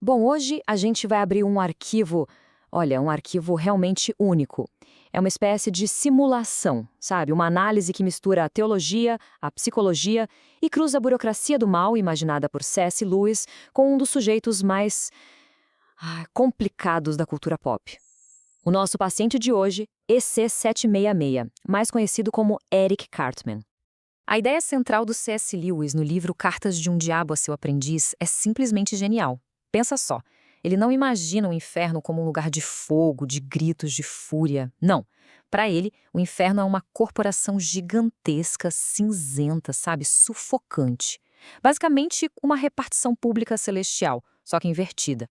Bom, hoje a gente vai abrir um arquivo, olha, um arquivo realmente único. É uma espécie de simulação, sabe? Uma análise que mistura a teologia, a psicologia e cruza a burocracia do mal, imaginada por C.S. Lewis, com um dos sujeitos mais complicados da cultura pop. O nosso paciente de hoje, EC766, mais conhecido como Eric Cartman. A ideia central do C.S. Lewis no livro Cartas de um Diabo a seu Aprendiz é simplesmente genial. Pensa só, ele não imagina o inferno como um lugar de fogo, de gritos de fúria. Não. Para ele, o inferno é uma corporação gigantesca, cinzenta, sabe, sufocante. Basicamente, uma repartição pública celestial, só que invertida.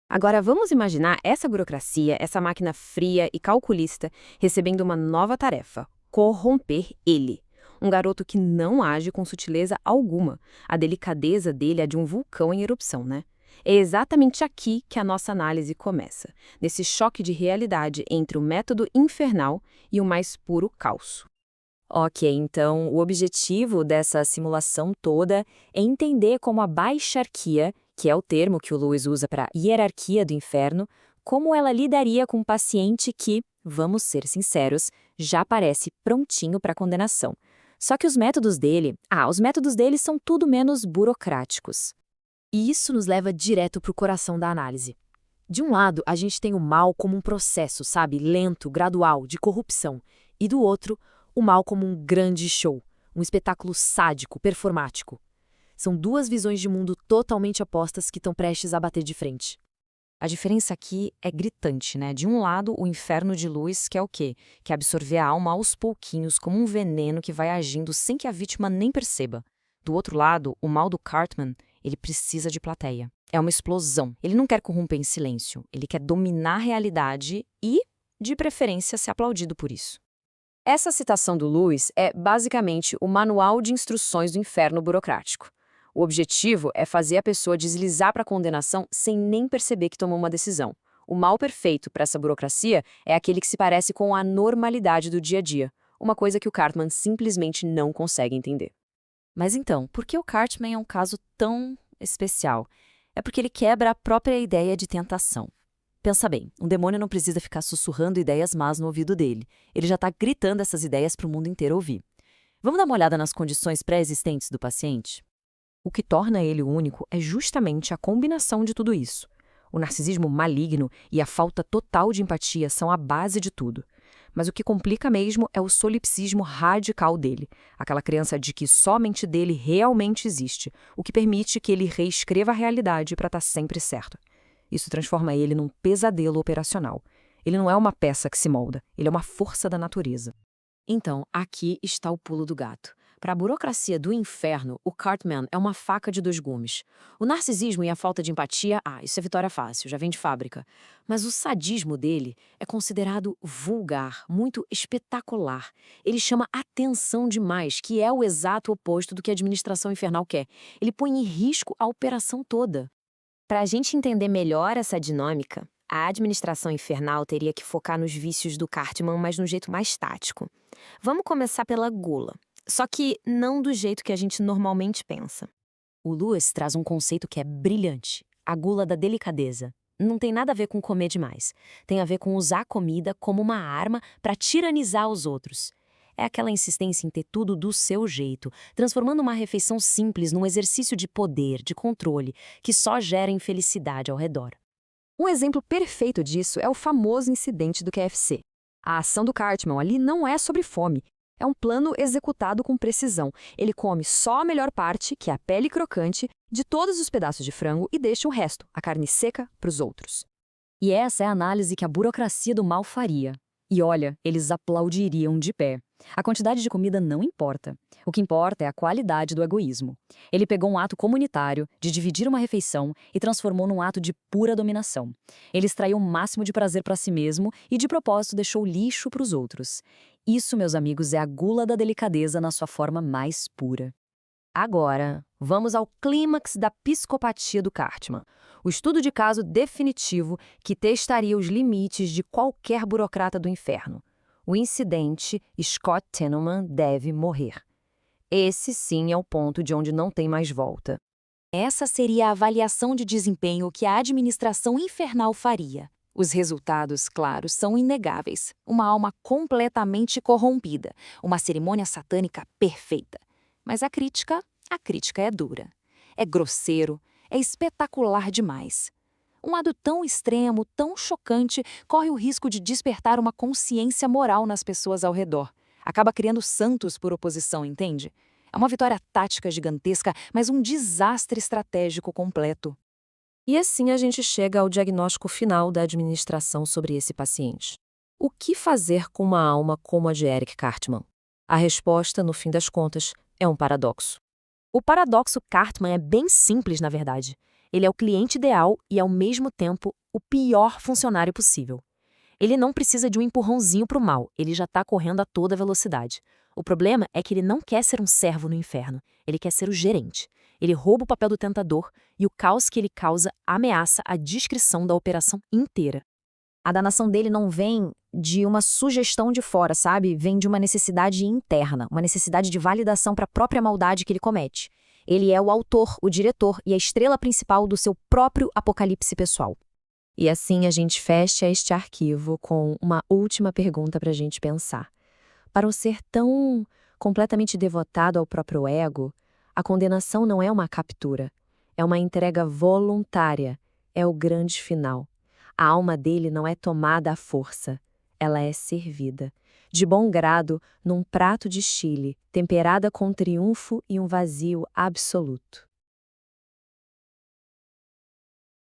Agora vamos imaginar essa burocracia, essa máquina fria e calculista, recebendo uma nova tarefa: corromper ele. Um garoto que não age com sutileza alguma. A delicadeza dele é de um vulcão em erupção, né? É exatamente aqui que a nossa análise começa, nesse choque de realidade entre o método infernal e o mais puro caos. Ok, então o objetivo dessa simulação toda é entender como a baixarquia, que é o termo que o Lewis usa para hierarquia do inferno, como ela lidaria com um paciente que, vamos ser sinceros, já parece prontinho para condenação. Só que os métodos dele são tudo menos burocráticos. E isso nos leva direto para o coração da análise. De um lado, a gente tem o mal como um processo, sabe, lento, gradual, de corrupção. E do outro, o mal como um grande show, um espetáculo sádico, performático. São duas visões de mundo totalmente opostas que estão prestes a bater de frente. A diferença aqui é gritante, né? De um lado, o inferno de Lewis, que é o quê? Que é absorver a alma aos pouquinhos, como um veneno que vai agindo sem que a vítima nem perceba. Do outro lado, o mal do Cartman, ele precisa de plateia. É uma explosão. Ele não quer corromper em silêncio. Ele quer dominar a realidade e, de preferência, ser aplaudido por isso. Essa citação do Lewis é, basicamente, o manual de instruções do inferno burocrático. O objetivo é fazer a pessoa deslizar para a condenação sem nem perceber que tomou uma decisão. O mal perfeito para essa burocracia é aquele que se parece com a normalidade do dia a dia, uma coisa que o Cartman simplesmente não consegue entender. Mas então, por que o Cartman é um caso tão especial? É porque ele quebra a própria ideia de tentação. Pensa bem, um demônio não precisa ficar sussurrando ideias más no ouvido dele. Ele já está gritando essas ideias para o mundo inteiro ouvir. Vamos dar uma olhada nas condições pré-existentes do paciente? O que torna ele único é justamente a combinação de tudo isso. O narcisismo maligno e a falta total de empatia são a base de tudo. Mas o que complica mesmo é o solipsismo radical dele, aquela crença de que somente dele realmente existe, o que permite que ele reescreva a realidade para estar sempre certo. Isso transforma ele num pesadelo operacional. Ele não é uma peça que se molda, ele é uma força da natureza. Então, aqui está o pulo do gato. Para a burocracia do inferno, o Cartman é uma faca de dois gumes. O narcisismo e a falta de empatia, isso é vitória fácil, já vem de fábrica. Mas o sadismo dele é considerado vulgar, muito espetacular. Ele chama atenção demais, que é o exato oposto do que a administração infernal quer. Ele põe em risco a operação toda. Para a gente entender melhor essa dinâmica, a administração infernal teria que focar nos vícios do Cartman, mas no jeito mais tático. Vamos começar pela gula. Só que não do jeito que a gente normalmente pensa. O Lewis traz um conceito que é brilhante, a gula da delicadeza. Não tem nada a ver com comer demais. Tem a ver com usar a comida como uma arma para tiranizar os outros. É aquela insistência em ter tudo do seu jeito, transformando uma refeição simples num exercício de poder, de controle, que só gera infelicidade ao redor. Um exemplo perfeito disso é o famoso incidente do KFC. A ação do Cartman ali não é sobre fome. É um plano executado com precisão. Ele come só a melhor parte, que é a pele crocante, de todos os pedaços de frango e deixa o resto, a carne seca, para os outros. E essa é a análise que a burocracia do mal faria. E olha, eles aplaudiriam de pé. A quantidade de comida não importa. O que importa é a qualidade do egoísmo. Ele pegou um ato comunitário, de dividir uma refeição, e transformou num ato de pura dominação. Ele extraiu o máximo de prazer para si mesmo e, de propósito, deixou lixo para os outros. Isso, meus amigos, é a gula da delicadeza na sua forma mais pura. Agora, vamos ao clímax da psicopatia do Cartman. O estudo de caso definitivo que testaria os limites de qualquer burocrata do inferno. O incidente, Scott Tenorman deve morrer. Esse sim é o ponto de onde não tem mais volta. Essa seria a avaliação de desempenho que a administração infernal faria. Os resultados, claro, são inegáveis. Uma alma completamente corrompida, uma cerimônia satânica perfeita. Mas a crítica é dura. É grosseiro, é espetacular demais. Um lado tão extremo, tão chocante, corre o risco de despertar uma consciência moral nas pessoas ao redor. Acaba criando santos por oposição, entende? É uma vitória tática gigantesca, mas um desastre estratégico completo. E assim a gente chega ao diagnóstico final da administração sobre esse paciente. O que fazer com uma alma como a de Eric Cartman? A resposta, no fim das contas, é um paradoxo. O paradoxo Cartman é bem simples, na verdade. Ele é o cliente ideal e, ao mesmo tempo, o pior funcionário possível. Ele não precisa de um empurrãozinho para o mal, ele já está correndo a toda velocidade. O problema é que ele não quer ser um servo no inferno, ele quer ser o gerente. Ele rouba o papel do tentador e o caos que ele causa ameaça a discrição da operação inteira. A danação dele não vem de uma sugestão de fora, sabe? Vem de uma necessidade interna, uma necessidade de validação para a própria maldade que ele comete. Ele é o autor, o diretor e a estrela principal do seu próprio apocalipse pessoal. E assim a gente fecha este arquivo com uma última pergunta para a gente pensar. Para um ser tão completamente devotado ao próprio ego, a condenação não é uma captura, é uma entrega voluntária, é o grande final. A alma dele não é tomada à força, ela é servida, de bom grado, num prato de chile, temperada com triunfo e um vazio absoluto.